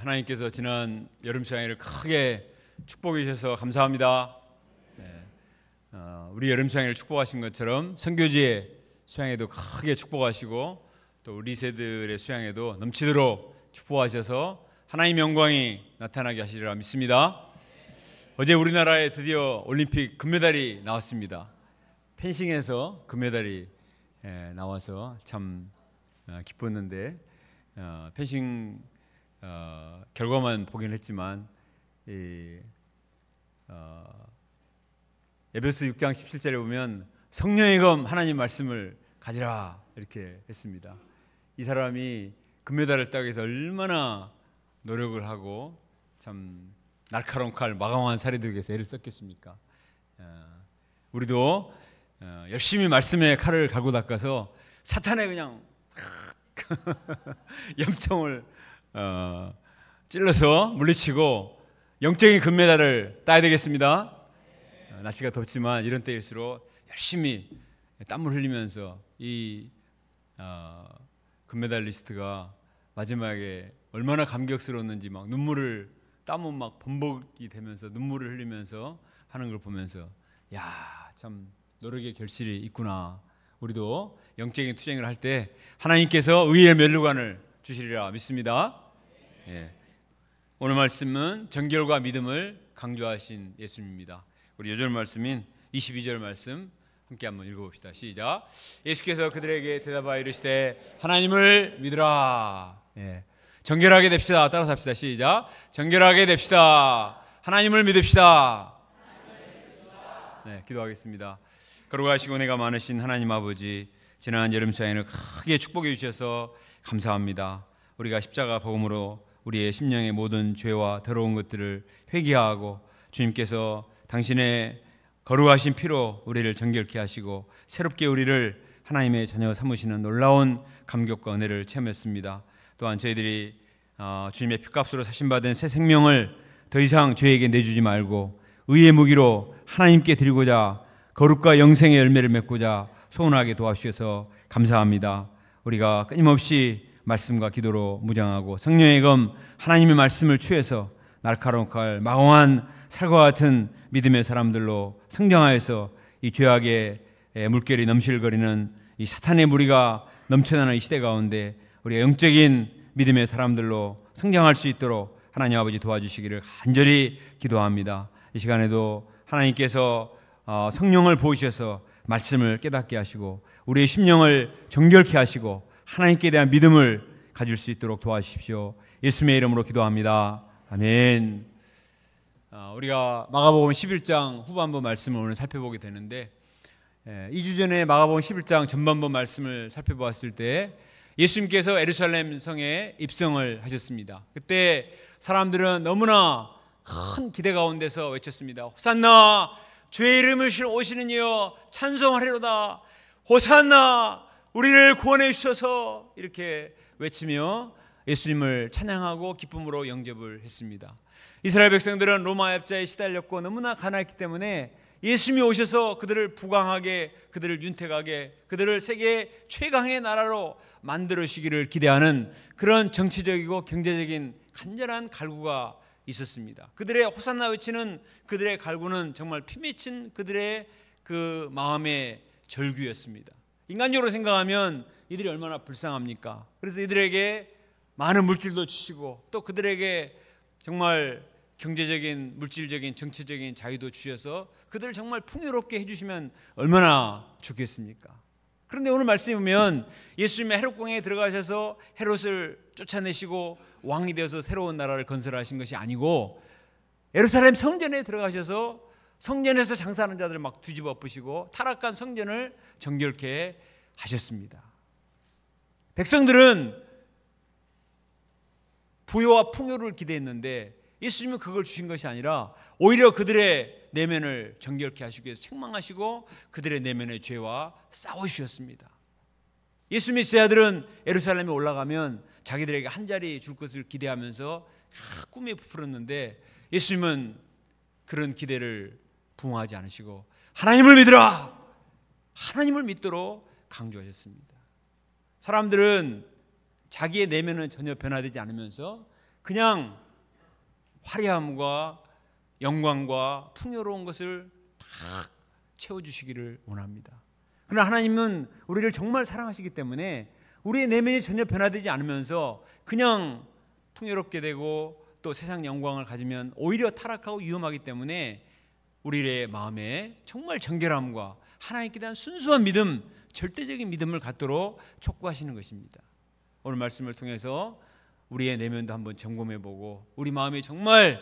하나님께서 지난 여름 수양회를 크게 축복해 주셔서 감사합니다. 우리 여름 수양회를 축복하신 것처럼 선교지의 수양회도 크게 축복하시고 또 우리 세들의 수양회도 넘치도록 축복하셔서 하나님의 영광이 나타나게 하시리라 믿습니다. 어제 우리나라에 드디어 올림픽 금메달이 나왔습니다. 펜싱에서 금메달이 나와서 참 기뻤는데 펜싱 결과만 보긴 했지만 에베소 6장 17절에 보면 성령의 검 하나님 말씀을 가지라 이렇게 했습니다. 이 사람이 금메달을 따기 위해서 얼마나 노력을 하고 참 날카로운 칼 마감한 사례들에게 위해서 애를 썼겠습니까? 우리도 열심히 말씀의 칼을 갈고 닦아서 사탄의 그냥 염통을 찔러서 물리치고 영적인 금메달을 따야 되겠습니다. 날씨가 덥지만 이런 때일수록 열심히 땀을 흘리면서 이 금메달리스트가 마지막에 얼마나 감격스러웠는지 막 눈물을 땀은 막 범벅이 되면서 눈물을 흘리면서 하는 걸 보면서 야, 참 노력의 결실이 있구나. 우리도 영적인 투쟁을 할 때 하나님께서 의의 면류관을 주시리라 믿습니다. 오늘 말씀은 정결과 믿음을 강조하신 예수님입니다. 우리 요절 말씀인 22절 말씀 함께 한번 읽어봅시다. 시작. 예수께서 그들에게 대답하여 이르시되 하나님을 믿으라. 정결하게 됩시다. 따라서 합시다. 시작. 정결하게 됩시다. 하나님을 믿읍시다. 기도하겠습니다. 거룩하시고 은혜가 많으신 하나님 아버지, 지난 여름 수양회를 크게 축복해 주셔서 감사합니다. 우리가 십자가 복음으로 우리의 심령의 모든 죄와 더러운 것들을 회개하고 주님께서 당신의 거룩하신 피로 우리를 정결케 하시고 새롭게 우리를 하나님의 자녀 삼으시는 놀라운 감격과 은혜를 체험했습니다. 또한 저희들이 주님의 피값으로 사신받은 새 생명을 더 이상 죄에게 내주지 말고 의의 무기로 하나님께 드리고자 거룩과 영생의 열매를 맺고자 소원하게 도와주셔서 감사합니다. 우리가 끊임없이 말씀과 기도로 무장하고 성령의 검 하나님의 말씀을 취해서 날카로운 칼 마공한 살과 같은 믿음의 사람들로 성장하여서 이 죄악의 물결이 넘실거리는 이 사탄의 무리가 넘쳐나는 이 시대 가운데 우리가 영적인 믿음의 사람들로 성장할 수 있도록 하나님 아버지 도와주시기를 간절히 기도합니다. 이 시간에도 하나님께서 성령을 부으셔서 말씀을 깨닫게 하시고 우리의 심령을 정결케 하시고 하나님께 대한 믿음을 가질 수 있도록 도와주십시오. 예수님의 이름으로 기도합니다. 아멘. 우리가 마가복음 11장 후반부 말씀을 오늘 살펴보게 되는데 2주 전에 마가복음 11장 전반부 말씀을 살펴보았을 때 예수님께서 예루살렘 성에 입성을 하셨습니다. 그때 사람들은 너무나 큰 기대 가운데서 외쳤습니다. 호산나, 주의 이름을 오시는 이여 찬송하리로다. 호산나, 우리를 구원해 주셔서 이렇게 외치며 예수님을 찬양하고 기쁨으로 영접을 했습니다. 이스라엘 백성들은 로마 압제에 시달렸고 너무나 가난했기 때문에 예수님이 오셔서 그들을 부강하게, 그들을 윤택하게, 그들을 세계 최강의 나라로 만들어주시기를 기대하는 그런 정치적이고 경제적인 간절한 갈구가 있었습니다. 그들의 호산나 외치는 그들의 갈구는 정말 피맺힌 그들의 그 마음의 절규였습니다. 인간적으로 생각하면 이들이 얼마나 불쌍합니까? 그래서 이들에게 많은 물질도 주시고 또 그들에게 정말 경제적인, 물질적인, 정치적인 자유도 주셔서 그들을 정말 풍요롭게 해주시면 얼마나 좋겠습니까? 그런데 오늘 말씀에 보면 예수님의 헤롯궁에 들어가셔서 헤롯을 쫓아내시고 왕이 되어서 새로운 나라를 건설하신 것이 아니고 예루살렘 성전에 들어가셔서 성전에서 장사하는 자들을 막 뒤집어 엎으시고 타락한 성전을 정결케 하셨습니다. 백성들은 부요와 풍요를 기대했는데 예수님은 그걸 주신 것이 아니라 오히려 그들의 내면을 정결케 하시기 위해서 책망하시고 그들의 내면의 죄와 싸우셨습니다. 예수님의 제자들은 예루살렘에 올라가면 자기들에게 한 자리 줄 것을 기대하면서 꿈에 부풀었는데 예수님은 그런 기대를 부응하지 않으시고 하나님을 믿으라, 하나님을 믿도록 강조하셨습니다. 사람들은 자기의 내면은 전혀 변화되지 않으면서 그냥 화려함과 영광과 풍요로운 것을 다 채워주시기를 원합니다. 그러나 하나님은 우리를 정말 사랑하시기 때문에 우리의 내면이 전혀 변화되지 않으면서 그냥 풍요롭게 되고 또 세상 영광을 가지면 오히려 타락하고 위험하기 때문에 우리의 마음에 정말 정결함과 하나님께 대한 순수한 믿음, 절대적인 믿음을 갖도록 촉구하시는 것입니다. 오늘 말씀을 통해서 우리의 내면도 한번 점검해보고 우리 마음이 정말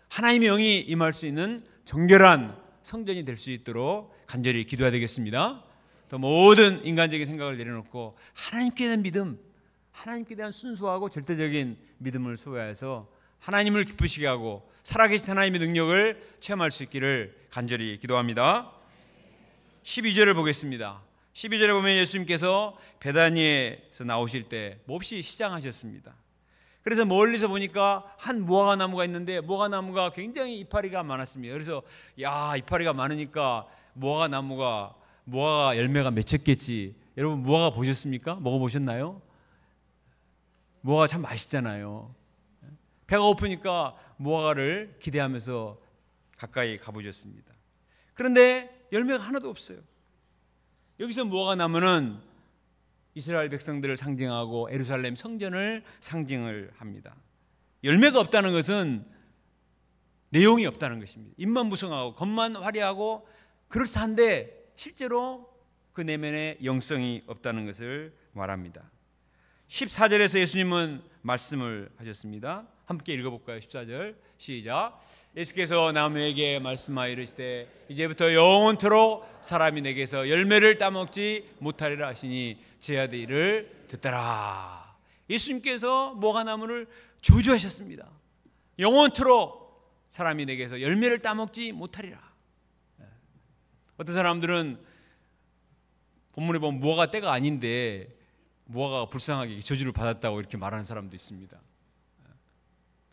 하나님의 영이 임할 수 있는 정결한 성전이 될 수 있도록 간절히 기도해야 되겠습니다. 또 모든 인간적인 생각을 내려놓고 하나님께 대한 믿음, 하나님께 대한 순수하고 절대적인 믿음을 소유해서 하나님을 기쁘시게 하고 살아계신 하나님의 능력을 체험할 수 있기를 간절히 기도합니다. 12절을 보겠습니다. 12절에 보면 예수님께서 베다니에서 나오실 때 몹시 시장하셨습니다. 그래서 멀리서 보니까 한 무화과 나무가 있는데 무화과 나무가 굉장히 이파리가 많았습니다. 그래서 야, 이파리가 많으니까 무화과 열매가 맺혔겠지. 여러분 무화과 보셨습니까? 먹어보셨나요? 무화과 참 맛있잖아요. 배가 고프니까 무화과를 기대하면서 가까이 가보셨습니다. 그런데 열매가 하나도 없어요. 여기서 무화과 나무는 이스라엘 백성들을 상징하고 예루살렘 성전을 상징을 합니다. 열매가 없다는 것은 내용이 없다는 것입니다. 입만 무성하고 겉만 화려하고 그럴싸한데 실제로 그 내면에 영성이 없다는 것을 말합니다. 14절에서 예수님은 말씀을 하셨습니다. 함께 읽어볼까요? 14절 시작. 예수께서 나무에게 말씀하여 이르시되 이제부터 영원토록 사람이 내게서 열매를 따먹지 못하리라 하시니 제자들이 이를 듣더라. 예수님께서 무화과나무를 저주하셨습니다. 영원토록 사람이 내게서 열매를 따먹지 못하리라. 어떤 사람들은 본문에 보면 무화과 때가 아닌데 무화과가 불쌍하게 저주를 받았다고 이렇게 말하는 사람도 있습니다.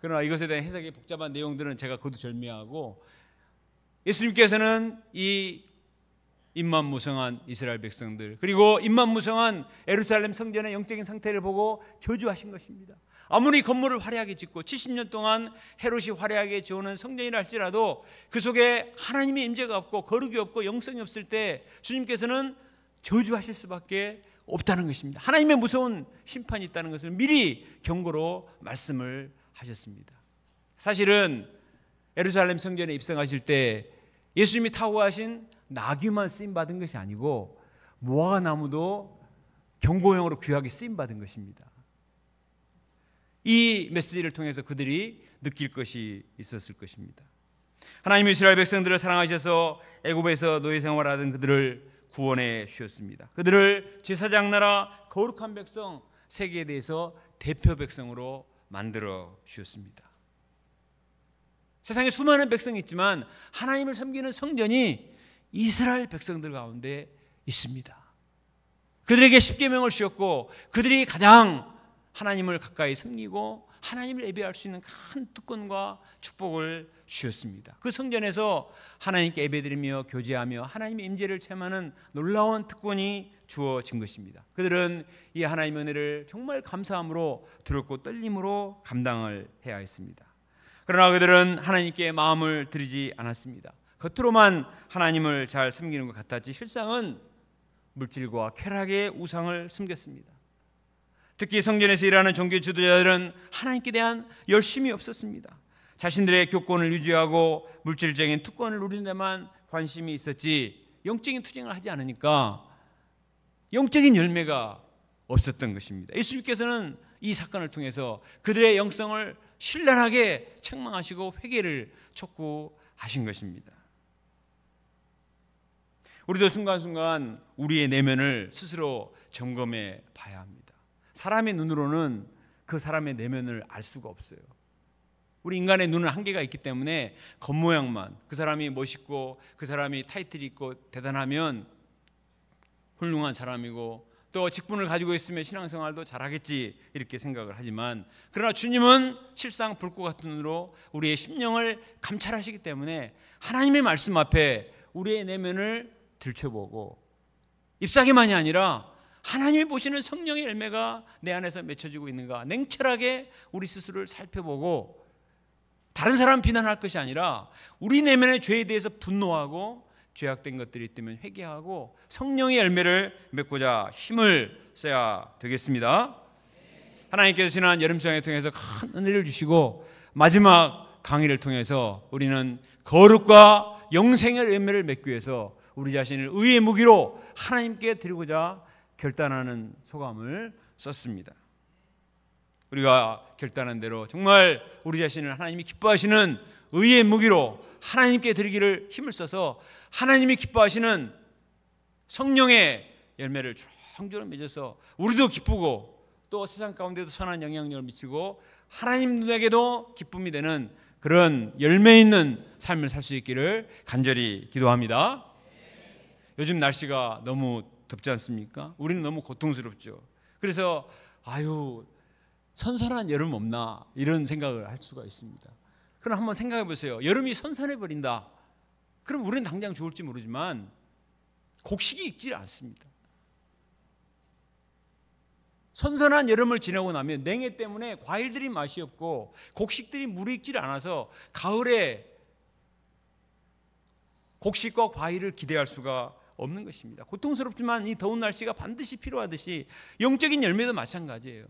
그러나 이것에 대한 해석이 복잡한 내용들은 제가 거두절미하고 예수님께서는 이 임만무성한 이스라엘 백성들 그리고 임만무성한 예루살렘 성전의 영적인 상태를 보고 저주하신 것입니다. 아무리 건물을 화려하게 짓고 70년 동안 헤롯이 화려하게 지어놓은 성전이라 할지라도 그 속에 하나님의 임재가 없고 거룩이 없고 영성이 없을 때 주님께서는 저주하실 수밖에 없다는 것입니다. 하나님의 무서운 심판이 있다는 것을 미리 경고로 말씀을 하셨습니다. 사실은 예루살렘 성전에 입성하실 때 예수님이 타고 가신 나귀만 쓰임받은 것이 아니고 무화과 나무도 경고용으로 귀하게 쓰임받은 것입니다. 이 메시지를 통해서 그들이 느낄 것이 있었을 것입니다. 하나님이 이스라엘 백성들을 사랑하셔서 애굽에서 노예 생활하던 그들을 구원해 주셨습니다. 그들을 제사장 나라 거룩한 백성 세계에 대해서 대표 백성으로 만들어 주셨습니다. 세상에 수많은 백성이 있지만 하나님을 섬기는 성전이 이스라엘 백성들 가운데 있습니다. 그들에게 십계명을 주셨고 그들이 가장 하나님을 가까이 섬기고 하나님을 예배할 수 있는 큰 특권과 축복을 주셨습니다. 그 성전에서 하나님께 예배드리며 교제하며 하나님의 임재를 체험하는 놀라운 특권이 주어진 것입니다. 그들은 이 하나님의 은혜를 정말 감사함으로 두렵고 떨림으로 감당을 해야 했습니다. 그러나 그들은 하나님께 마음을 들이지 않았습니다. 겉으로만 하나님을 잘 섬기는 것 같았지 실상은 물질과 쾌락의 우상을 섬겼습니다. 특히 성전에서 일하는 종교 지도자들은 하나님께 대한 열심이 없었습니다. 자신들의 교권을 유지하고 물질적인 특권을 누리는 데만 관심이 있었지 영적인 투쟁을 하지 않으니까 영적인 열매가 없었던 것입니다. 예수님께서는 이 사건을 통해서 그들의 영성을 신랄하게 책망하시고 회개를 촉구하신 것입니다. 우리도 순간순간 우리의 내면을 스스로 점검해 봐야 합니다. 사람의 눈으로는 그 사람의 내면을 알 수가 없어요. 우리 인간의 눈은 한계가 있기 때문에 겉모양만 그 사람이 멋있고 그 사람이 타이틀이 있고 대단하면 훌륭한 사람이고 또 직분을 가지고 있으면 신앙생활도 잘하겠지 이렇게 생각을 하지만 그러나 주님은 실상 불꽃 같은 눈으로 우리의 심령을 감찰하시기 때문에 하나님의 말씀 앞에 우리의 내면을 들춰보고 잎사귀만이 아니라 하나님이 보시는 성령의 열매가 내 안에서 맺혀지고 있는가, 냉철하게 우리 스스로를 살펴보고 다른 사람 비난할 것이 아니라 우리 내면의 죄에 대해서 분노하고 죄악된 것들이 있다면 회개하고 성령의 열매를 맺고자 힘을 써야 되겠습니다. 하나님께서 지난 여름 수양을 통해서 큰 은혜를 주시고 마지막 강의를 통해서 우리는 거룩과 영생의 열매를 맺기 위해서 우리 자신을 의의 무기로 하나님께 드리고자 결단하는 소감을 썼습니다. 우리가 결단한 대로 정말 우리 자신을 하나님이 기뻐하시는 의의 무기로 하나님께 드리기를 힘을 써서 하나님이 기뻐하시는 성령의 열매를 주렁주렁 맺어서 우리도 기쁘고 또 세상 가운데도 선한 영향력을 미치고 하나님 눈에게도 기쁨이 되는 그런 열매 있는 삶을 살 수 있기를 간절히 기도합니다. 요즘 날씨가 너무 덥지 않습니까? 우리는 너무 고통스럽죠. 그래서 선선한 여름 없나 이런 생각을 할 수가 있습니다. 그럼 한번 생각해 보세요. 여름이 선선해 버린다. 그럼 우리는 당장 좋을지 모르지만 곡식이 익지 않습니다. 선선한 여름을 지나고 나면 냉해 때문에 과일들이 맛이 없고 곡식들이 물이 익지 않아서 가을에 곡식과 과일을 기대할 수가 없는 것입니다. 고통스럽지만 이 더운 날씨가 반드시 필요하듯이 영적인 열매도 마찬가지예요.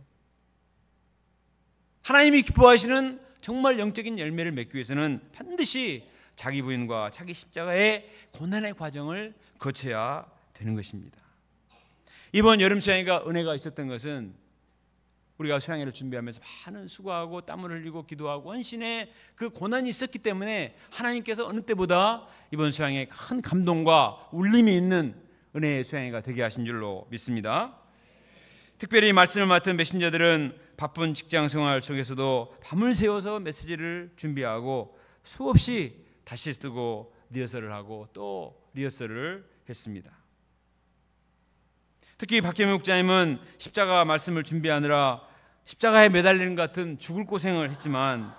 하나님이 기뻐하시는 정말 영적인 열매를 맺기 위해서는 반드시 자기 부인과 자기 십자가의 고난의 과정을 거쳐야 되는 것입니다. 이번 여름 수양회가 은혜가 있었던 것은 우리가 수양회를 준비하면서 많은 수고하고 땀을 흘리고 기도하고 헌신의 그 고난이 있었기 때문에 하나님께서 어느 때보다 이번 수양회에 큰 감동과 울림이 있는 은혜의 수양회가 되게 하신 줄로 믿습니다. 특별히 말씀을 맡은 메신저들은 바쁜 직장 생활 속에서도 밤을 새워서 메시지를 준비하고 수없이 다시 쓰고 리허설을 하고 또 리허설을 했습니다. 특히 박계명 목자님은 십자가 말씀을 준비하느라 십자가에 매달리는 것 같은 죽을 고생을 했지만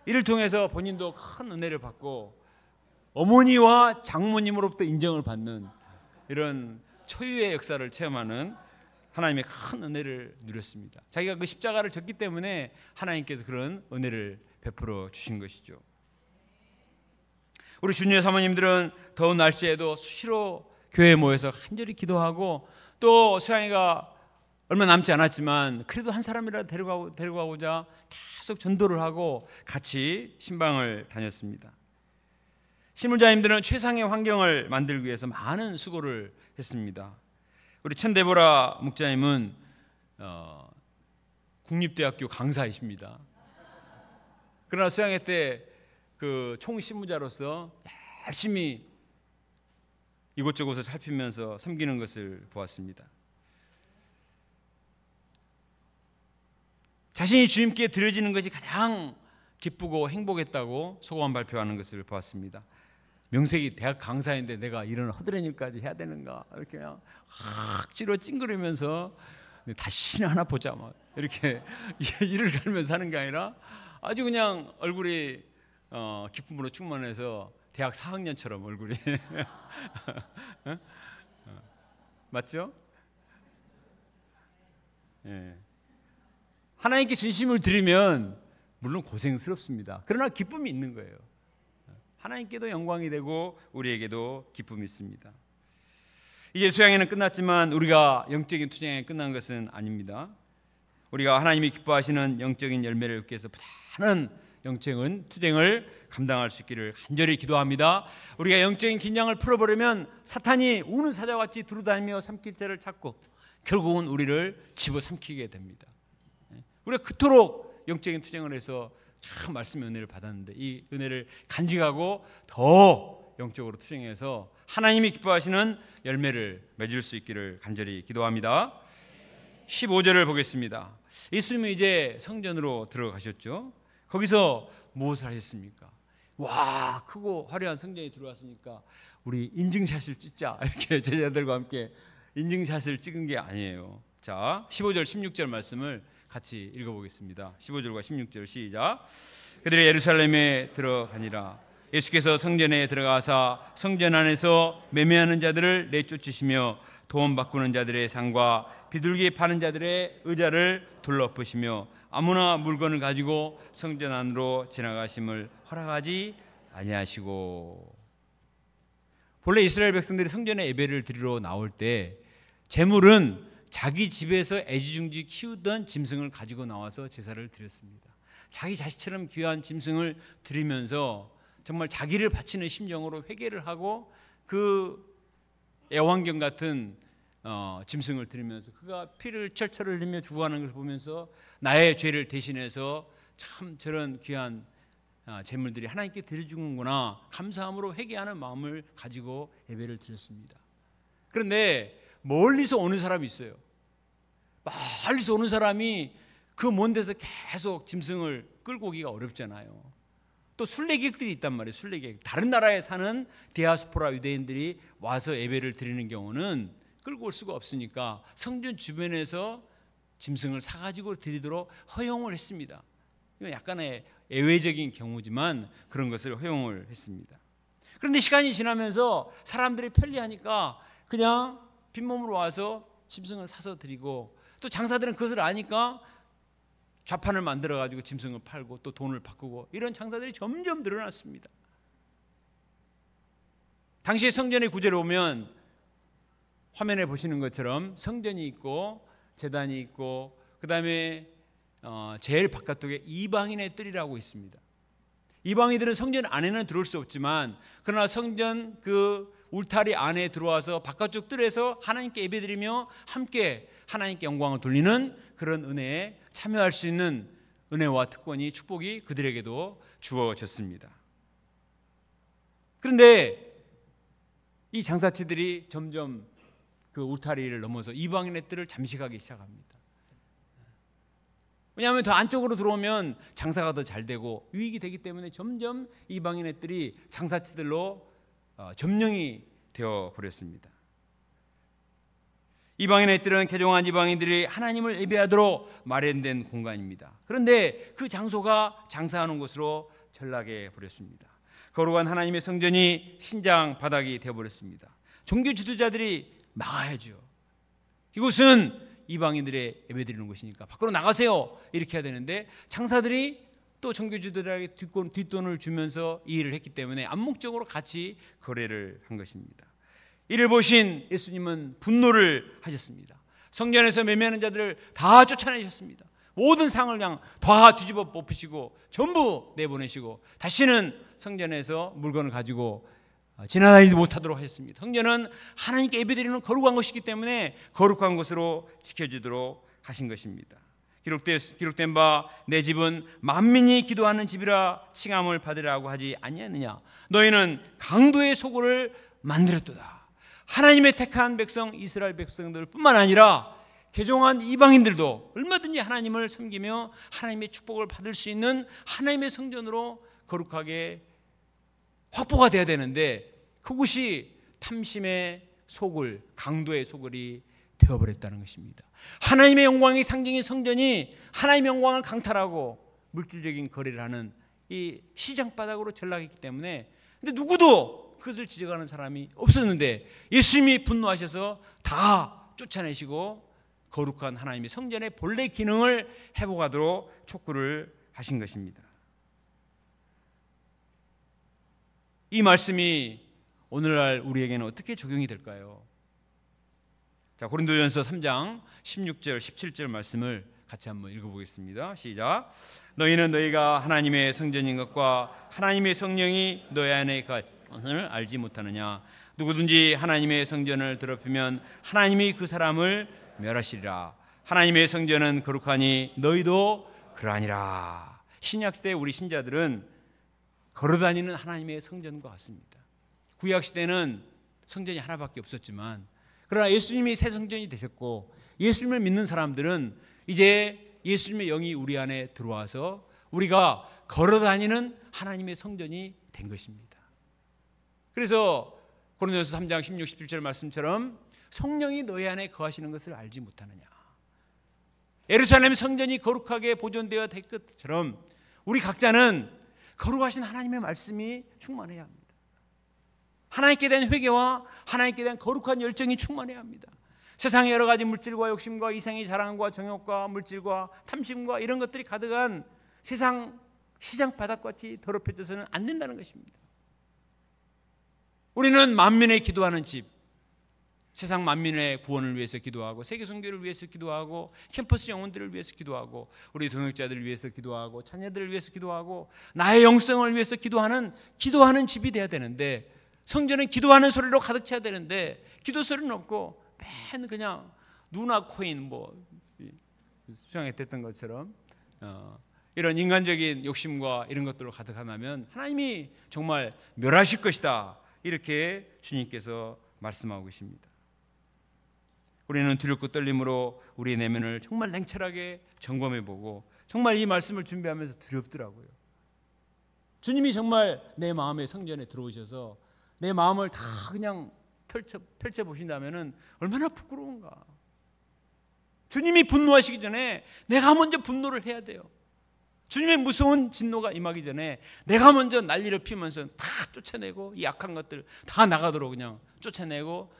이를 통해서 본인도 큰 은혜를 받고 어머니와 장모님으로부터 인정을 받는 이런 초유의 역사를 체험하는 하나님의 큰 은혜를 누렸습니다. 자기가 그 십자가를 졌기 때문에 하나님께서 그런 은혜를 베풀어 주신 것이죠. 우리 주니어 사모님들은 더운 날씨에도 수시로 교회에 모여서 간절히 기도하고 또 수양회가 얼마 남지 않았지만 그래도 한 사람이라도 데려가고자 계속 전도를 하고 같이 신방을 다녔습니다. 신물자님들은 최상의 환경을 만들기 위해서 많은 수고를 했습니다. 우리 천대보라 목자님은 국립대학교 강사이십니다. 그러나 수양회 때 그 총신무자로서 열심히 이곳저곳을 살피면서 섬기는 것을 보았습니다. 자신이 주님께 드려지는 것이 가장 기쁘고 행복했다고 소감 발표하는 것을 보았습니다. 명색이 대학 강사인데 내가 이런 허드렛 일까지 해야 되는가 이렇게 그냥 억지로 찡그리면서 다시는 하나 보자 막 이렇게 이를 갈면서 하는 게 아니라 아주 그냥 얼굴이 기쁨으로 충만해서 대학 4학년처럼 얼굴이 맞죠? 예. 하나님께 진심을 드리면 물론 고생스럽습니다. 그러나 기쁨이 있는 거예요. 하나님께도 영광이 되고 우리에게도 기쁨이 있습니다. 이제 수양회는 끝났지만 우리가 영적인 투쟁이 끝난 것은 아닙니다. 우리가 하나님이 기뻐하시는 영적인 열매를 얻기 위해서 부단한 영적인 투쟁을 감당할 수 있기를 간절히 기도합니다. 우리가 영적인 긴장을 풀어버리면 사탄이 우는 사자같이 두루다니며 삼킬 자를 찾고 결국은 우리를 집어삼키게 됩니다. 우리가 그토록 영적인 투쟁을 해서 참 말씀의 은혜를 받았는데 이 은혜를 간직하고 더 영적으로 투쟁해서 하나님이 기뻐하시는 열매를 맺을 수 있기를 간절히 기도합니다. 15절을 보겠습니다. 예수님이 이제 성전으로 들어가셨죠. 거기서 무엇을 하셨습니까? 와, 크고 화려한 성전에 들어왔으니까 우리 인증샷을 찍자 이렇게 제자들과 함께 인증샷을 찍은 게 아니에요. 자, 15절 16절 말씀을 같이 읽어보겠습니다. 15절과 16절 시작. 그들이 예루살렘에 들어가니라. 예수께서 성전에 들어가사 성전 안에서 매매하는 자들을 내쫓으시며 돈 바꾸는 자들의 상과 비둘기 파는 자들의 의자를 둘러엎으시며 아무나 물건을 가지고 성전 안으로 지나가심을 허락하지 아니하시고. 본래 이스라엘 백성들이 성전에 예배를 드리러 나올 때 제물은 자기 집에서 애지중지 키우던 짐승을 가지고 나와서 제사를 드렸습니다. 자기 자식처럼 귀한 짐승을 드리면서 정말 자기를 바치는 심정으로 회개를 하고 그 애완견 같은 짐승을 드리면서 그가 피를 철철 흘리며 죽어가는 걸 보면서 나의 죄를 대신해서 참 저런 귀한 제물들이 하나님께 드려주는구나 감사함으로 회개하는 마음을 가지고 예배를 드렸습니다. 그런데 멀리서 오는 사람이 있어요. 멀리서 오는 사람이 그 먼 데서 계속 짐승을 끌고 오기가 어렵잖아요. 또 순례객들이 있단 말이에요. 순례객. 다른 나라에 사는 디아스포라 유대인들이 와서 예배를 드리는 경우는 끌고 올 수가 없으니까 성전 주변에서 짐승을 사가지고 드리도록 허용을 했습니다. 이건 약간의 예외적인 경우지만 그런 것을 허용을 했습니다. 그런데 시간이 지나면서 사람들이 편리하니까 그냥 빈몸으로 와서 짐승을 사서 드리고, 또 장사들은 그것을 아니까 좌판을 만들어가지고 짐승을 팔고 또 돈을 바꾸고, 이런 장사들이 점점 늘어났습니다. 당시에 성전의 구제로 오면 화면에 보시는 것처럼 성전이 있고 제단이 있고 그 다음에 제일 바깥쪽에 이방인의 뜰이라고 있습니다. 이방인들은 성전 안에는 들어올 수 없지만 그러나 성전 그 울타리 안에 들어와서 바깥쪽 뜰에서 하나님께 예배드리며 함께 하나님께 영광을 돌리는 그런 은혜에 참여할 수 있는 은혜와 특권이, 축복이 그들에게도 주어졌습니다. 그런데 이 장사치들이 점점 그 울타리를 넘어서 이방인의 뜰을 잠식하기 시작합니다. 왜냐하면 더 안쪽으로 들어오면 장사가 더 잘 되고 유익이 되기 때문에 점점 이방인의 뜰이 장사치들로 점령이 되어 버렸습니다. 이방인의 뜰은 개종한 이방인들이 하나님을 예배하도록 마련된 공간입니다. 그런데 그 장소가 장사하는 곳으로 전락해 버렸습니다. 거룩한 하나님의 성전이 신장 바닥이 되어버렸습니다. 종교 지도자들이 막아야죠. 이곳은 이방인들의 예배드리는 곳이니까 밖으로 나가세요 이렇게 해야 되는데, 장사들이 또 종교 지도자에게 뒷돈을 주면서 이 일을 했기 때문에 암묵적으로 같이 거래를 한 것입니다. 이를 보신 예수님은 분노를 하셨습니다. 성전에서 매매하는 자들을 다 쫓아내셨습니다. 모든 상을 그냥 다 뒤집어 엎으시고 전부 내보내시고 다시는 성전에서 물건을 가지고 지나다니지 못하도록 하셨습니다. 성전은 하나님께 예배드리는 거룩한 것이기 때문에 거룩한 것으로 지켜지도록 하신 것입니다. 기록된 바 내 집은 만민이 기도하는 집이라 칭함을 받으라고 하지 아니하느냐. 너희는 강도의 소굴을 만들었도다. 하나님의 택한 백성 이스라엘 백성들 뿐만 아니라 개종한 이방인들도 얼마든지 하나님을 섬기며 하나님의 축복을 받을 수 있는 하나님의 성전으로 거룩하게 확보가 돼야 되는데, 그것이 탐심의 소굴, 강도의 소굴이 되어버렸다는 것입니다. 하나님의 영광의 상징인 성전이 하나님의 영광을 강탈하고 물질적인 거래를 하는 이 시장바닥으로 전락했기 때문에, 근데 누구도 그것을 지적하는 사람이 없었는데 예수님이 분노하셔서 다 쫓아내시고 거룩한 하나님의 성전의 본래 기능을 회복하도록 촉구를 하신 것입니다. 이 말씀이 오늘날 우리에게는 어떻게 적용이 될까요? 자, 고린도전서 3장 16절 17절 말씀을 같이 한번 읽어보겠습니다. 시작. 너희는 너희가 하나님의 성전인 것과 하나님의 성령이 너희 안에 것을 알지 못하느냐. 누구든지 하나님의 성전을 더럽히면 하나님이 그 사람을 멸하시리라. 하나님의 성전은 거룩하니 너희도 그러하니라. 신약시대 우리 신자들은 걸어다니는 하나님의 성전과 같습니다. 구약시대는 성전이 하나밖에 없었지만, 그러나 예수님이 새 성전이 되셨고 예수님을 믿는 사람들은 이제 예수님의 영이 우리 안에 들어와서 우리가 걸어다니는 하나님의 성전이 된 것입니다. 그래서 고린도전서 3장 16, 17절 말씀처럼 성령이 너희 안에 거하시는 것을 알지 못하느냐. 예루살렘 성전이 거룩하게 보존되어 될 것처럼 우리 각자는 거룩하신 하나님의 말씀이 충만해야 합니다. 하나님께 대한 회개와 하나님께 대한 거룩한 열정이 충만해야 합니다. 세상의 여러 가지 물질과 욕심과 이생의 자랑과 정욕과 물질과 탐심과 이런 것들이 가득한 세상 시장 바닥같이 더럽혀져서는 안 된다는 것입니다. 우리는 만민의 기도하는 집, 세상 만민의 구원을 위해서 기도하고 세계 선교를 위해서 기도하고 캠퍼스 영혼들을 위해서 기도하고 우리 동역자들을 위해서 기도하고 자녀들을 위해서 기도하고 나의 영성을 위해서 기도하는 집이 돼야 되는데, 성전은 기도하는 소리로 가득 차야 되는데 기도 소리는 없고 맨 그냥 누나 코인 수양에 됐던 것처럼 이런 인간적인 욕심과 이런 것들로 가득하면 하나님이 정말 멸하실 것이다, 이렇게 주님께서 말씀하고 계십니다. 우리는 두렵고 떨림으로 우리의 내면을 정말 냉철하게 점검해보고 정말 이 말씀을 준비하면서 두렵더라고요. 주님이 정말 내 마음의 성전에 들어오셔서 내 마음을 다 그냥 펼쳐보신다면 얼마나 부끄러운가. 주님이 분노하시기 전에 내가 먼저 분노를 해야 돼요. 주님의 무서운 진노가 임하기 전에 내가 먼저 난리를 피우면서 다 쫓아내고 이 악한 것들 다 나가도록 그냥 쫓아내고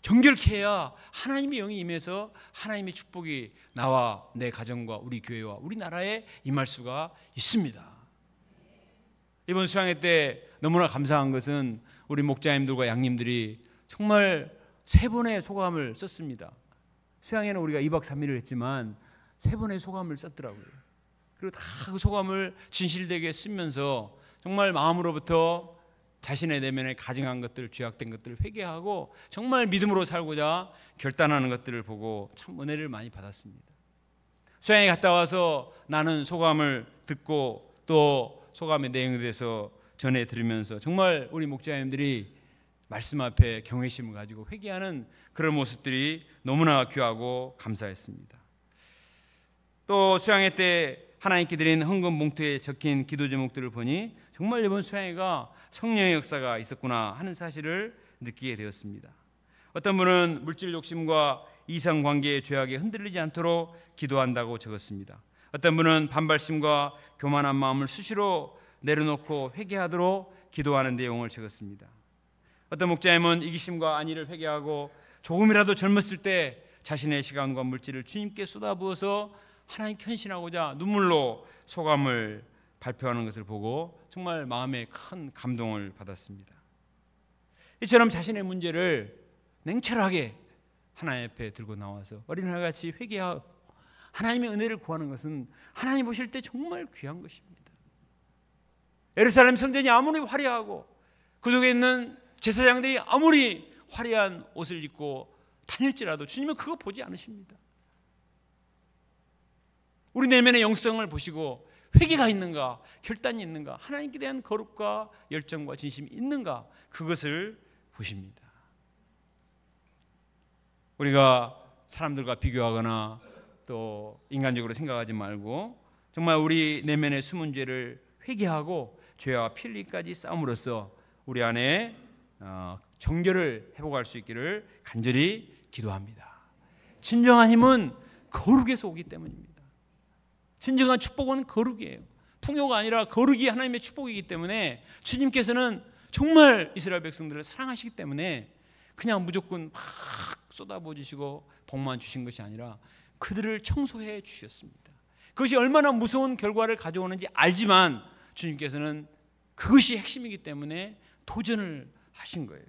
정결케 해야 하나님의 영이 임해서 하나님의 축복이 나와 내 가정과 우리 교회와 우리나라에 임할 수가 있습니다. 이번 수양회 때 너무나 감사한 것은 우리 목자님들과 양님들이 정말 3번의 소감을 썼습니다. 수양회는 우리가 2박 3일을 했지만 3번의 소감을 썼더라고요. 그리고 다 그 소감을 진실되게 쓰면서 정말 마음으로부터 자신의 내면에 가증한 것들, 죄악된 것들을 회개하고 정말 믿음으로 살고자 결단하는 것들을 보고 참 은혜를 많이 받았습니다. 수양회 갔다 와서 나는 소감을 듣고 또 소감의 내용에 대해서 전해 들으면서 정말 우리 목자님들이 말씀 앞에 경외심을 가지고 회개하는 그런 모습들이 너무나 귀하고 감사했습니다. 또 수양회 때 하나님께 드린 헌금 봉투에 적힌 기도 제목들을 보니 정말 이번 수양회가 성령의 역사가 있었구나 하는 사실을 느끼게 되었습니다. 어떤 분은 물질 욕심과 이상관계의 죄악에 흔들리지 않도록 기도한다고 적었습니다. 어떤 분은 반발심과 교만한 마음을 수시로 내려놓고 회개하도록 기도하는 내용을 적었습니다. 어떤 목자님은 이기심과 안위를 회개하고 조금이라도 젊었을 때 자신의 시간과 물질을 주님께 쏟아부어서 하나님께 헌신하고자 눈물로 소감을 발표하는 것을 보고 정말 마음에 큰 감동을 받았습니다. 이처럼 자신의 문제를 냉철하게 하나님 앞에 들고 나와서 어린아이같이 회개하고 하나님의 은혜를 구하는 것은 하나님 보실 때 정말 귀한 것입니다. 예루살렘 성전이 아무리 화려하고 그 속에 있는 제사장들이 아무리 화려한 옷을 입고 다닐지라도 주님은 그거 보지 않으십니다. 우리 내면의 영성을 보시고 회개가 있는가, 결단이 있는가, 하나님께 대한 거룩과 열정과 진심이 있는가, 그것을 보십니다. 우리가 사람들과 비교하거나 또 인간적으로 생각하지 말고 정말 우리 내면의 숨은 죄를 회개하고 죄와 필리까지 싸움으로써 우리 안에 정결을 회복할 수 있기를 간절히 기도합니다. 진정한 힘은 거룩에서 오기 때문입니다. 진정한 축복은 거룩이에요. 풍요가 아니라 거룩이 하나님의 축복이기 때문에 주님께서는 정말 이스라엘 백성들을 사랑하시기 때문에 그냥 무조건 막 쏟아부어 주시고 복만 주신 것이 아니라 그들을 청소해 주셨습니다. 그것이 얼마나 무서운 결과를 가져오는지 알지만 주님께서는 그것이 핵심이기 때문에 도전을 하신 거예요.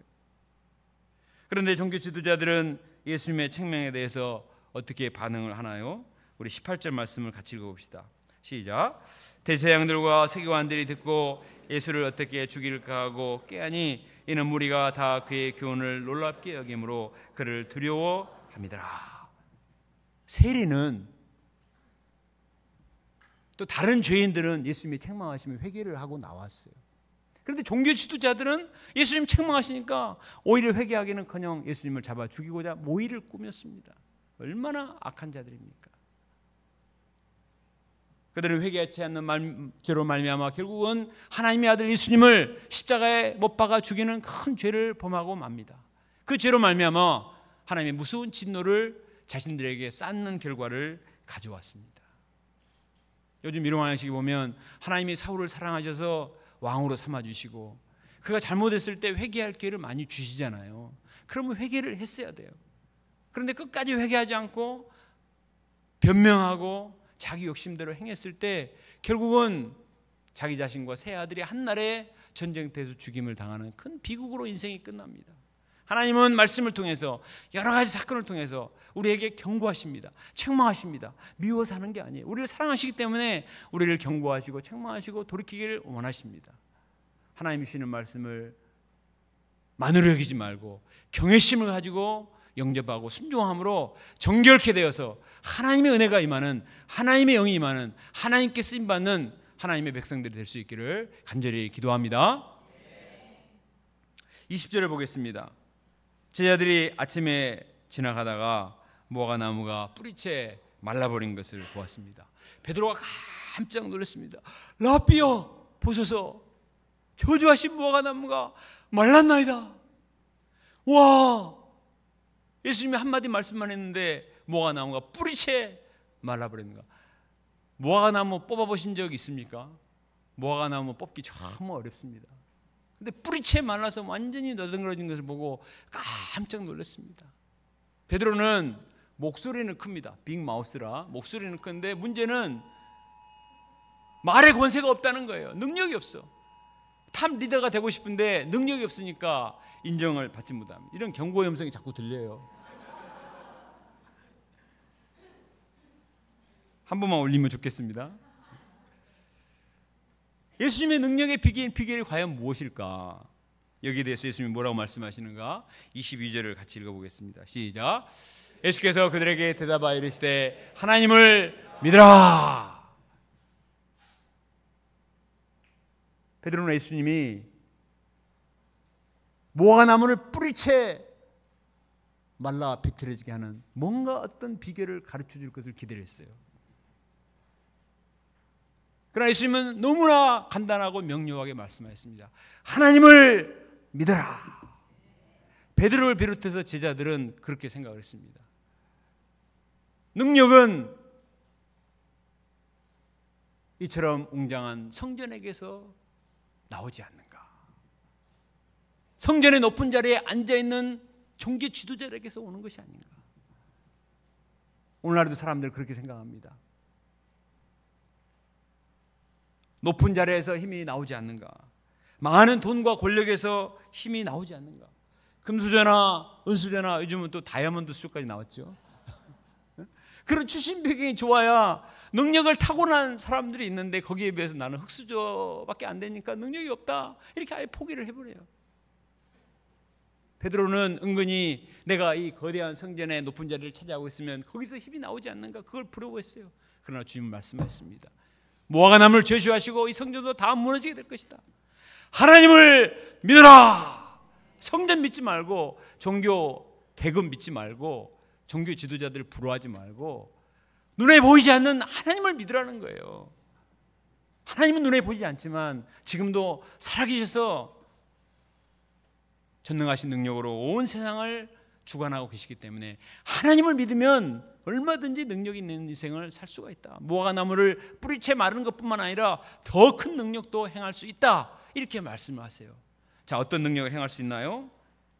그런데 종교 지도자들은 예수님의 책명에 대해서 어떻게 반응을 하나요? 우리 18절 말씀을 같이 읽어봅시다. 시작. 대제사장들과 세교관들이 듣고 예수를 어떻게 죽일까 하고 꾀하니 이는 무리가 다 그의 교훈을 놀랍게 여김으로 그를 두려워함이더라. 세리는 또 다른 죄인들은 예수님이 책망하시면 회개를 하고 나왔어요. 그런데 종교 지도자들은 예수님 책망하시니까 오히려 회개하기는커녕 예수님을 잡아 죽이고자 모의를 꾸몄습니다. 얼마나 악한 자들입니까? 그들은 회개하지 않는 죄로 말미암아 결국은 하나님의 아들 예수님을 십자가에 못 박아 죽이는 큰 죄를 범하고 맙니다. 그 죄로 말미암아 하나님의 무서운 진노를 자신들에게 쌓는 결과를 가져왔습니다. 요즘 일용왕식에 보면 하나님이 사울을 사랑하셔서 왕으로 삼아주시고 그가 잘못했을 때 회개할 기회를 많이 주시잖아요. 그러면 회개를 했어야 돼요. 그런데 끝까지 회개하지 않고 변명하고 자기 욕심대로 행했을 때 결국은 자기 자신과 세 아들이 한날에 전쟁터에서 죽임을 당하는 큰 비극으로 인생이 끝납니다. 하나님은 말씀을 통해서 여러 가지 사건을 통해서 우리에게 경고하십니다. 책망하십니다. 미워서 하는 게 아니에요. 우리를 사랑하시기 때문에 우리를 경고하시고 책망하시고 돌이키기를 원하십니다. 하나님이 주시는 말씀을 만으로 여기지 말고 경외심을 가지고 영접하고 순종함으로 정결케 되어서 하나님의 은혜가 임하는, 하나님의 영이 임하는, 하나님께 쓰임받는 하나님의 백성들이 될 수 있기를 간절히 기도합니다. 20절을 보겠습니다. 제자들이 아침에 지나가다가 무화과 나무가 뿌리채 말라버린 것을 보았습니다. 베드로가 깜짝 놀랐습니다. 라삐여, 보소서, 저주하신 무화과 나무가 말랐나이다. 와, 예수님이 한마디 말씀만 했는데 무화과 나무가 뿌리채 말라버리는 거. 무화과 나무 뽑아보신 적 있습니까? 무화과 나무 뽑기 정말 어렵습니다. 근데 뿌리채 말라서 완전히 너덜너덜해진 것을 보고 깜짝 놀랐습니다. 베드로는 목소리는 큽니다. 빅마우스라 목소리는 큰데 문제는 말의 권세가 없다는 거예요. 능력이 없어. 탑 리더가 되고 싶은데 능력이 없으니까 인정을 받지 못합니다. 이런 경고의 음성이 자꾸 들려요. 한 번만 올리면 좋겠습니다. 예수님의 능력의 비결이 과연 무엇일까? 여기에 대해서 예수님이 뭐라고 말씀하시는가? 22절을 같이 읽어보겠습니다. 시작. 예수께서 그들에게 대답하여 이르시되 하나님을 믿으라. 베드로는 예수님이 무화과 나무를 뿌리채 말라 비틀어지게 하는 뭔가 어떤 비결을 가르쳐 줄 것을 기대했어요. 그러나 예수님은 너무나 간단하고 명료하게 말씀하셨습니다. 하나님을 믿어라. 베드로를 비롯해서 제자들은 그렇게 생각을 했습니다. 능력은 이처럼 웅장한 성전에게서 나오지 않는가? 성전의 높은 자리에 앉아있는 종교 지도자에게서 오는 것이 아닌가? 오늘날에도 사람들은 그렇게 생각합니다. 높은 자리에서 힘이 나오지 않는가? 많은 돈과 권력에서 힘이 나오지 않는가? 금수저나 은수저나 요즘은 또 다이아몬드 수저까지 나왔죠. 그런 출신 배경이 좋아야 능력을 타고난 사람들이 있는데 거기에 비해서 나는 흙수저밖에 안 되니까 능력이 없다. 이렇게 아예 포기를 해버려요. 베드로는 은근히 내가 이 거대한 성전의 높은 자리를 차지하고 있으면 거기서 힘이 나오지 않는가? 그걸 부러워했어요. 그러나 주님은 말씀하셨습니다. 무화과 나무를 제시하시고 이 성전도 다 무너지게 될 것이다. 하나님을 믿어라. 성전 믿지 말고 종교 계급 믿지 말고 종교 지도자들을 부러워하지 말고 눈에 보이지 않는 하나님을 믿으라는 거예요. 하나님은 눈에 보이지 않지만 지금도 살아계셔서 전능하신 능력으로 온 세상을 주관하고 계시기 때문에 하나님을 믿으면 얼마든지 능력 있는 인생을 살 수가 있다. 무화과 나무를 뿌리채 마르는 것뿐만 아니라 더 큰 능력도 행할 수 있다. 이렇게 말씀을 하세요. 자, 어떤 능력을 행할 수 있나요?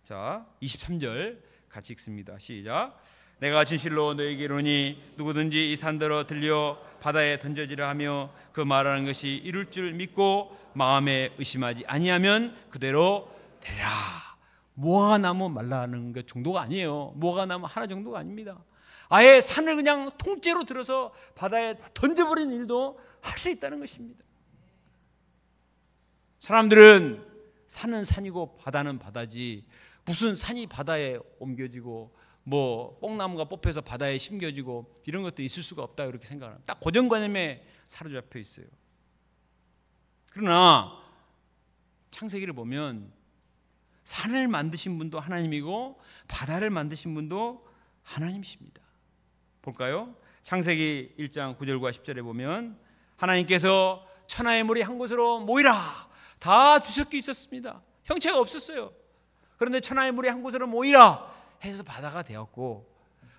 자, 23절 같이 읽습니다. 시작. 내가 진실로 너에게 이르노니 누구든지 이 산더러 들려 바다에 던져지라 하며 그 말하는 것이 이룰 줄 믿고 마음에 의심하지 아니하면 그대로 되리라. 무화과 나무 말라는 것 정도가 아니에요. 무화과 나무 하나 정도가 아닙니다. 아예 산을 그냥 통째로 들어서 바다에 던져버리는 일도 할 수 있다는 것입니다. 사람들은 산은 산이고 바다는 바다지 무슨 산이 바다에 옮겨지고 뭐 뽕나무가 뽑혀서 바다에 심겨지고 이런 것도 있을 수가 없다 이렇게 생각합니다. 딱 고정관념에 사로잡혀 있어요. 그러나 창세기를 보면 산을 만드신 분도 하나님이고 바다를 만드신 분도 하나님이십니다. 볼까요? 창세기 1장 9절과 10절에 보면 하나님께서 천하의 물이 한 곳으로 모이라 다 뒤섞여 있었습니다. 형체가 없었어요. 그런데 천하의 물이 한 곳으로 모이라 해서 바다가 되었고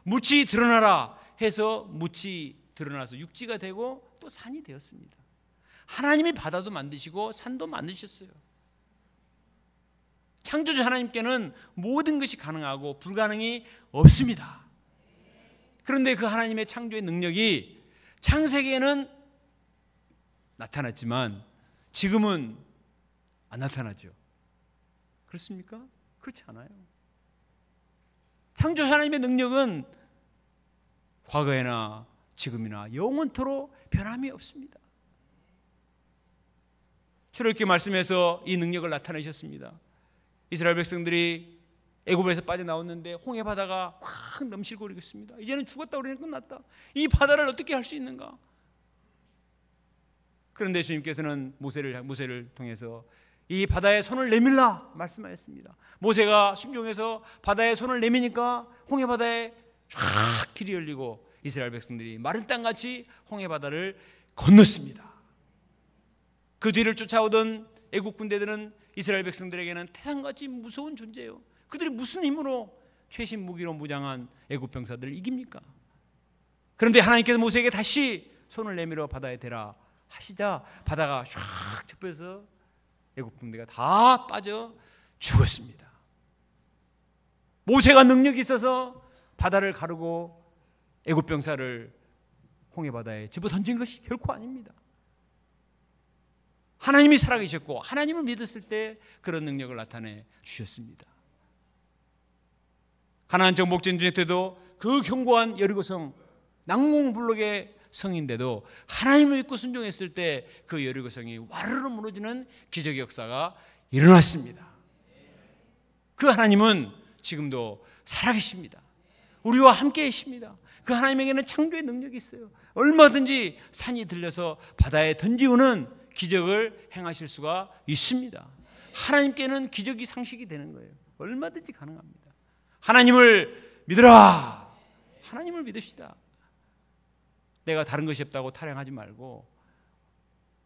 묻이 드러나라 해서 묻이 드러나서 육지가 되고 또 산이 되었습니다. 하나님이 바다도 만드시고 산도 만드셨어요. 창조주 하나님께는 모든 것이 가능하고 불가능이 없습니다. 그런데 그 하나님의 창조의 능력이 창세기에는 나타났지만 지금은 안 나타나죠. 그렇습니까? 그렇지 않아요. 창조 하나님의 능력은 과거에나 지금이나 영원토록 변함이 없습니다. 출애굽기 말씀에서 이 능력을 나타내셨습니다. 이스라엘 백성들이 애굽에서 빠져나왔는데 홍해 바다가 확 넘실거리고 있습니다. 이제는 죽었다 우리는 끝났다. 이 바다를 어떻게 할 수 있는가? 그런데 주님께서는 모세를 통해서 이 바다에 손을 내밀라 말씀하셨습니다. 모세가 순종해서 바다에 손을 내미니까 홍해 바다에 쫙 길이 열리고 이스라엘 백성들이 마른 땅같이 홍해 바다를 건넜습니다. 그 뒤를 쫓아오던 애국 군대들은 이스라엘 백성들에게는 태산같이 무서운 존재예요. 그들이 무슨 힘으로 최신 무기로 무장한 애국 병사들을 이깁니까? 그런데 하나님께서 모세에게 다시 손을 내밀어 바다에 대라 하시자 바다가 쫙 접혀서 애국 군대가 다 빠져 죽었습니다. 모세가 능력이 있어서 바다를 가르고 애국 병사를 홍해 바다에 집어 던진 것이 결코 아닙니다. 하나님이 살아계셨고 하나님을 믿었을 때 그런 능력을 나타내 주셨습니다. 가나안 정복 전쟁 때도 그 견고한 여리고성 난공불락의 성인데도 하나님을 믿고 순종했을 때 그 여리고성이 와르르 무너지는 기적의 역사가 일어났습니다. 그 하나님은 지금도 살아계십니다. 우리와 함께 계십니다. 그 하나님에게는 창조의 능력이 있어요. 얼마든지 산이 들려서 바다에 던지우는 기적을 행하실 수가 있습니다. 하나님께는 기적이 상식이 되는 거예요. 얼마든지 가능합니다. 하나님을 믿으라. 하나님을 믿읍시다. 내가 다른 것이 없다고 타령하지 말고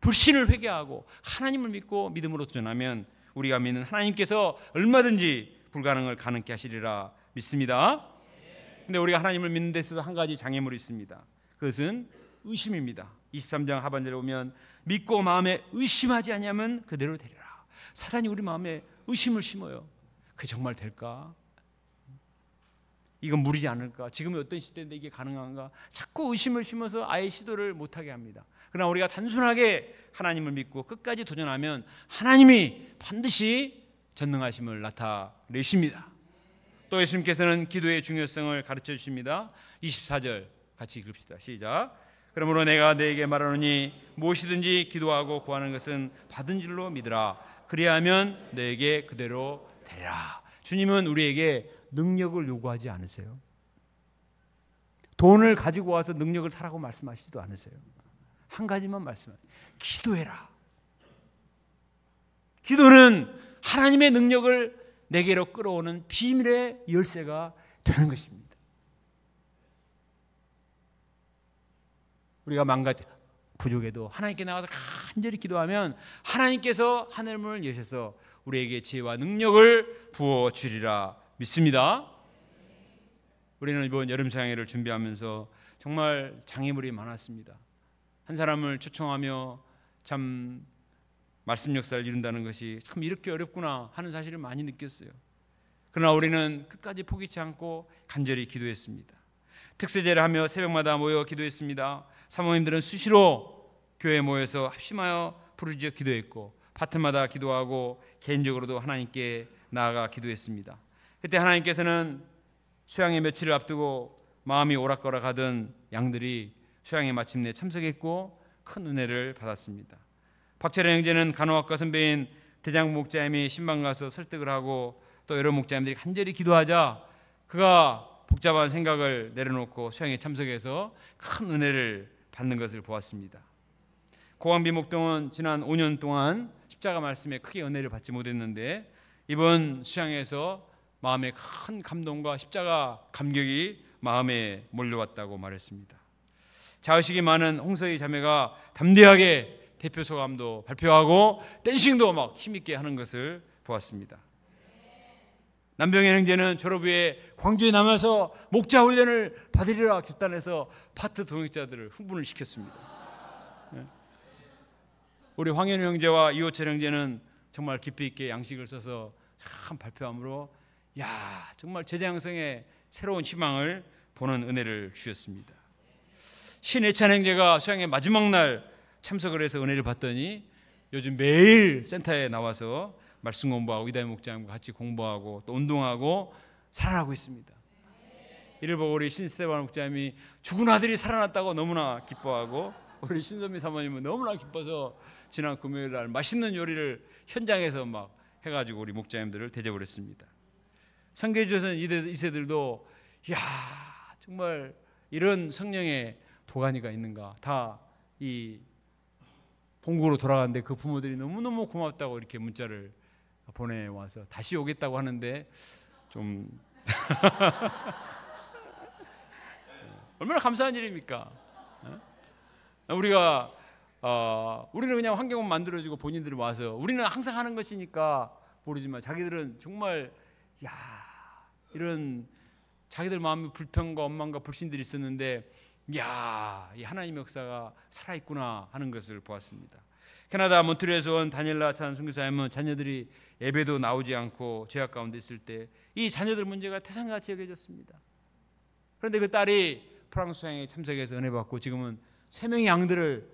불신을 회개하고 하나님을 믿고 믿음으로 도전하면 우리가 믿는 하나님께서 얼마든지 불가능을 가능케 하시리라 믿습니다. 근데 우리가 하나님을 믿는 데 있어서 한 가지 장애물이 있습니다. 그것은 의심입니다. 23장 하반절에 보면 믿고 마음에 의심하지 아니하면 그대로 되리라. 사단이 우리 마음에 의심을 심어요. 그게 정말 될까? 이건 무리지 않을까? 지금이 어떤 시대인데 이게 가능한가? 자꾸 의심을 심어서 아예 시도를 못하게 합니다. 그러나 우리가 단순하게 하나님을 믿고 끝까지 도전하면 하나님이 반드시 전능하심을 나타내십니다. 또 예수님께서는 기도의 중요성을 가르쳐 주십니다. 24절 같이 읽읍시다. 시작. 그러므로 내가 너에게 말하노니 무엇이든지 기도하고 구하는 것은 받은 줄로 믿으라. 그리하면 너에게 그대로 되리라. 주님은 우리에게 능력을 요구하지 않으세요. 돈을 가지고 와서 능력을 사라고 말씀하시지도 않으세요. 한 가지만 말씀하세요. 기도해라. 기도는 하나님의 능력을 내게로 끌어오는 비밀의 열쇠가 되는 것입니다. 우리가 망가져 부족해도 하나님께 나가서 간절히 기도하면 하나님께서 하늘문을 여셔서 우리에게 지혜와 능력을 부어주리라 믿습니다. 우리는 이번 여름장애를 준비하면서 정말 장애물이 많았습니다. 한 사람을 초청하며 참 말씀 역사를 이룬다는 것이 참 이렇게 어렵구나 하는 사실을 많이 느꼈어요. 그러나 우리는 끝까지 포기치 않고 간절히 기도했습니다. 특세제를 하며 새벽마다 모여 기도했습니다. 사모님들은 수시로 교회에 모여서 합심하여 부르짖어 기도했고 파트마다 기도하고 개인적으로도 하나님께 나아가 기도했습니다. 그때 하나님께서는 수양의 며칠을 앞두고 마음이 오락가락하던 양들이 수양에 마침내 참석했고 큰 은혜를 받았습니다. 박철현 형제는 간호학과 선배인 대장 목자님이 신방 가서 설득을 하고 또 여러 목자님들이 간절히 기도하자 그가 복잡한 생각을 내려놓고 수양에 참석해서 큰 은혜를 받는 것을 보았습니다. 고광비 목동은 지난 5년 동안 십자가 말씀에 크게 은혜를 받지 못했는데 이번 수양에서 마음에 큰 감동과 십자가 감격이 마음에 몰려왔다고 말했습니다. 자의식이 많은 홍서희 자매가 담대하게 대표 소감도 발표하고 댄싱도 막 힘있게 하는 것을 보았습니다. 남병현 형제는 졸업 후에 광주에 남아서 목자 훈련을 받으리라 결단해서 파트 동역자들을 흥분을 시켰습니다. 우리 황현우 형제와 이호철 형제는 정말 깊이 있게 양식을 써서 참 발표함으로 정말 제자 양성의 새로운 희망을 보는 은혜를 주셨습니다. 신해찬 형제가 수양의 마지막 날 참석을 해서 은혜를 받더니 요즘 매일 센터에 나와서 말씀 공부하고 이다희 목장님과 같이 공부하고 또 운동하고 살아나고 있습니다. 이를 보고 우리 신스테반 목장님이 죽은 아들이 살아났다고 너무나 기뻐하고, 우리 신선미 사모님은 너무나 기뻐서 지난 금요일 날 맛있는 요리를 현장에서 막 해가지고 우리 목장님들을 대접을 했습니다. 선교해 주신 이세들도 정말 이런 성령의 도가니가 있는가, 다 이 본국으로 돌아가는데 그 부모들이 너무너무 고맙다고 이렇게 문자를 보내와서 다시 오겠다고 하는데 좀 얼마나 감사한 일입니까? 우리는 그냥 환경을 만들어주고 본인들이 와서 우리는 항상 하는 것이니까 모르지만 자기들은 정말 이런 자기들 마음의 불평과 원망과 불신들이 있었는데 이 하나님의 역사가 살아있구나 하는 것을 보았습니다. 캐나다 몬트리올에서 온 다니엘라 찬 선교사님은 자녀들이 예배도 나오지 않고 죄악 가운데 있을 때 이 자녀들 문제가 태산같이 여겨졌습니다. 그런데 그 딸이 프랑스 수양회에 참석해서 은혜 받고 지금은 3명의 양들을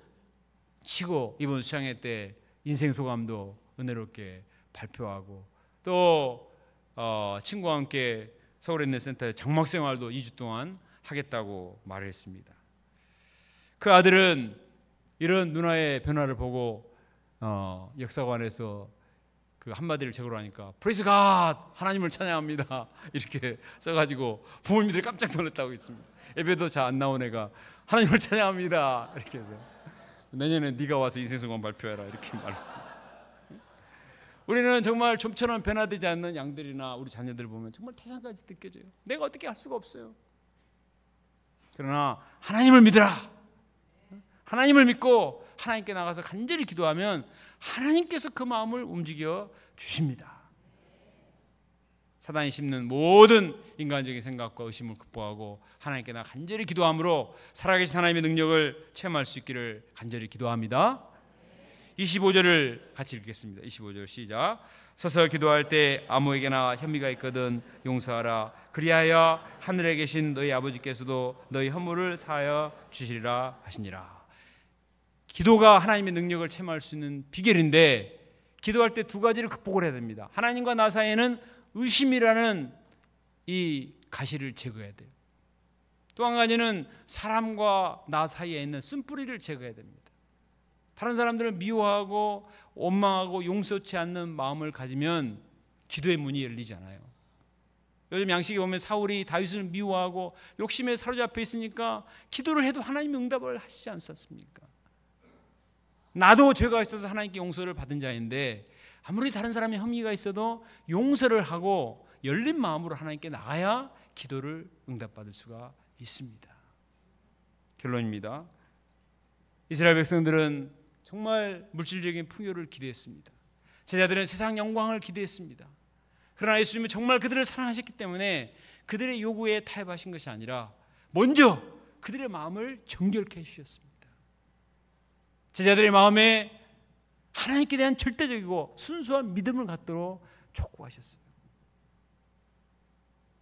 치고 이번 수양회 때 인생 소감도 은혜롭게 발표하고, 또 친구와 함께 서울에 있는 센터에 장막 생활도 2주 동안 하겠다고 말을 했습니다. 그 아들은 이런 누나의 변화를 보고 역사관에서 그 한마디를 적으러 하니까 프레이즈 갓, 하나님을 찬양합니다 이렇게 써가지고 부모님들이 깜짝 놀랐다고 했습니다. 예배도 잘 안 나온 애가 하나님을 찬양합니다 이렇게 해서 내년에 네가 와서 인생소감 발표해라 이렇게 말했습니다. 우리는 정말 좀처럼 변화되지 않는 양들이나 우리 자녀들 보면 정말 태산까지 느껴져요. 내가 어떻게 할 수가 없어요. 그러나 하나님을 믿으라, 하나님을 믿고 하나님께 나가서 간절히 기도하면 하나님께서 그 마음을 움직여 주십니다. 사단이 심는 모든 인간적인 생각과 의심을 극복하고 하나님께 나가 간절히 기도함으로 살아계신 하나님의 능력을 체험할 수 있기를 간절히 기도합니다. 25절을 같이 읽겠습니다. 25절 시작. 서서 기도할 때 아무에게나 혐의가 있거든 용서하라. 그리하여 하늘에 계신 너희 아버지께서도 너희 허물을 사하여 주시리라 하시니라. 기도가 하나님의 능력을 체험할 수 있는 비결인데, 기도할 때 2가지를 극복을 해야 됩니다. 하나님과 나 사이에는 의심이라는 이 가시를 제거해야 돼요. 또 한 가지는 사람과 나 사이에 있는 쓴뿌리를 제거해야 됩니다. 다른 사람들은 미워하고 원망하고 용서치 않는 마음을 가지면 기도의 문이 열리지 않아요. 요즘 양식에 보면 사울이 다윗을 미워하고 욕심에 사로잡혀 있으니까 기도를 해도 하나님이 응답을 하시지 않습니까? 나도 죄가 있어서 하나님께 용서를 받은 자인데 아무리 다른 사람의 혐의가 있어도 용서를 하고 열린 마음으로 하나님께 나가야 기도를 응답받을 수가 있습니다. 결론입니다. 이스라엘 백성들은 정말 물질적인 풍요를 기대했습니다. 제자들은 세상 영광을 기대했습니다. 그러나 예수님은 정말 그들을 사랑하셨기 때문에 그들의 요구에 타협하신 것이 아니라 먼저 그들의 마음을 정결케 해주셨습니다. 제자들의 마음에 하나님께 대한 절대적이고 순수한 믿음을 갖도록 촉구하셨어요.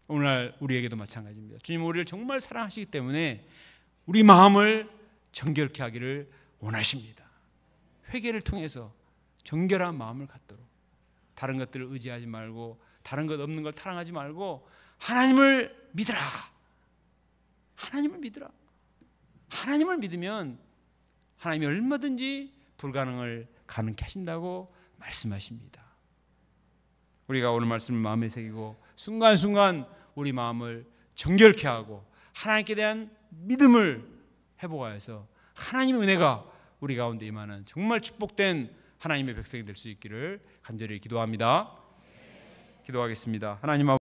오늘날 우리에게도 마찬가지입니다. 주님은 우리를 정말 사랑하시기 때문에 우리 마음을 정결케 하기를 원하십니다. 회개를 통해서 정결한 마음을 갖도록, 다른 것들을 의지하지 말고 다른 것 없는 걸 타랑하지 말고 하나님을 믿으라. 하나님을 믿으라. 하나님을 믿으면 하나님이 얼마든지 불가능을 가능케 하신다고 말씀하십니다. 우리가 오늘 말씀을 마음에 새기고 순간순간 우리 마음을 정결케 하고 하나님께 대한 믿음을 회복하여서 하나님의 은혜가 우리 가운데 임하는 정말 축복된 하나님의 백성이 될 수 있기를 간절히 기도합니다. 기도하겠습니다. 하나님 아버지,